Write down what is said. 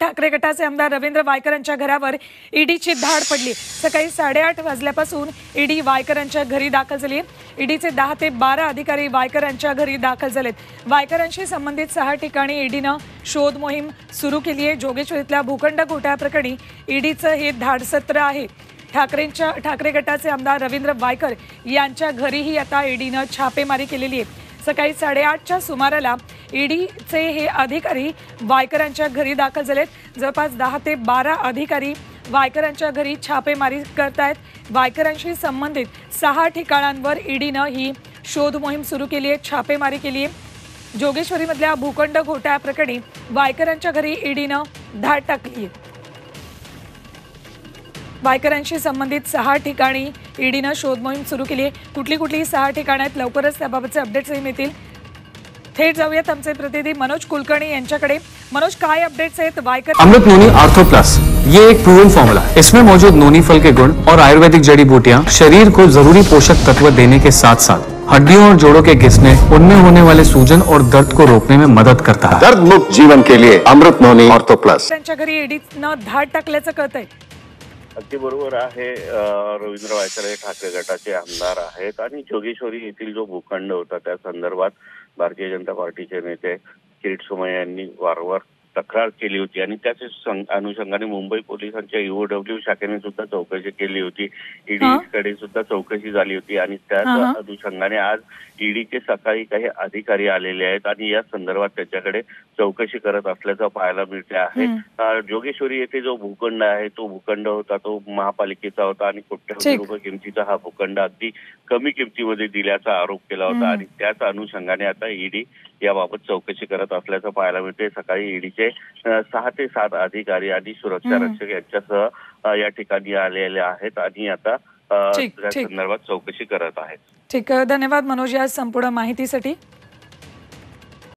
ठाकरे गटाचे आमदार रवींद्र वायकरांच्या घरावर ईडीची धाड पडली। सकाळी 8:30 वाजल्यापासून ईडी वायकरांच्या घरी दाखल झाली। ईडीचे 10 ते 12 अधिकारी वायकरांच्या घरी दाखल झालेत। वायकरांशी संबंधित 6 ठिकाणी ईडीनं शोध मोहीम सुरू केली आहे। जोगेश्वरीतल्या भूखंड घोटाळ्याप्रकरणी ईडीचं हे धाडसत्र आहे। ठाकरे गटाचे आमदार रवींद्र वायकर यांच्या घरीही आता ईडीनं छापेमारी केलेली आहे। सकाळी 8:30च्या सुमाराला ईडीचे हे अधिकारी वायकरांच्या घरी दाखल झालेत। जवळपास 10 ते 12 अधिकारी वायकरांच्या घरी छापेमारी करतायत। वायकरांशी संबंधित 6 ठिकाणांवर ईडीनं ही शोध मोहीम सुरू केली आहे, छापेमारी केली आहे। जोगेश्वरीमधल्या भूखंड घोटाळ्याप्रकरणी वायकरांच्या घरी ईडीनं धाड टाकली आहे। वायकरांशी संबंधित 6 ठिकाणी ईडीनं शोध मोहीम सुरू केली आहे। कुठली 6 ठिकाणं आहेत, लवकरच त्याबाबतचे अपडेट्सही मिळतील। थेट जाऊयात आमचे प्रतिनिधी मनोज कुलकर्णी यांच्याकडे। मनोज, काय अपडेट्स आहेत? वायकर अमृत नोनी आर्थो प्लस, ये एक प्रूवन फॉर्मूला है। इसमें मौजूद नोनी फल के गुण और आयुर्वेदिक जड़ी बूटियां शरीर को जरूरी पोषक तत्व देने के साथ साथ हड्डियों और जोड़ों के घिसने, उनमें होने वाले सूजन और दर्द को रोकने में मदद करता है। दर्द मुक्त जीवन के लिए अमृत नोनी आर्थो प्लस। त्यांच्या घरी ईडीनं धाड टाकल्याचं कळतंय। अगदी बरोबर आहे। रवींद्र वायकर हे ठाकरे गटाचे आमदार आहेत आणि जोगेश्वरी येथील जो भूखंड होता त्या संदर्भात भारतीय जनता पार्टीचे नेते किरीट सोमय्या यांनी वारंवार तक्रार केली होती आणि त्याच अनुषंगाने मुंबई पोलिसांच्या ईओडब्ल्यू शाखेने सुद्धा चौकशी केली होती। ईडीकडे सुद्धा चौकशी झाली होती आणि त्याच अनुषंगाने आज ईडीचे सकाळी काही अधिकारी आलेले आहेत आणि या संदर्भात त्याच्याकडे चौकशी करत असल्याचं पाहायला मिळते आहे। जोगेश्वरी येथे जो भूखंड आहे तो भूखंड होता तो महापालिकेचा होता आणि कोट्यवधी रुपये किमतीचा हा भूखंड अगदी कमी किमतीमध्ये दिल्याचा आरोप केला होता आणि त्याच अनुषंगाने आता ईडी याबाबत चौकशी करत असल्याचं पाहायला मिळते। सकाळी ईडीचे 6 ते 7 अधिकारी आणि सुरक्षा रक्षक यांच्यासह या ठिकाणी आलेले आहेत आणि आता त्या संदर्भात चौकशी करत आहेत। ठीक, धन्यवाद मनोज या संपूर्ण माहितीसाठी।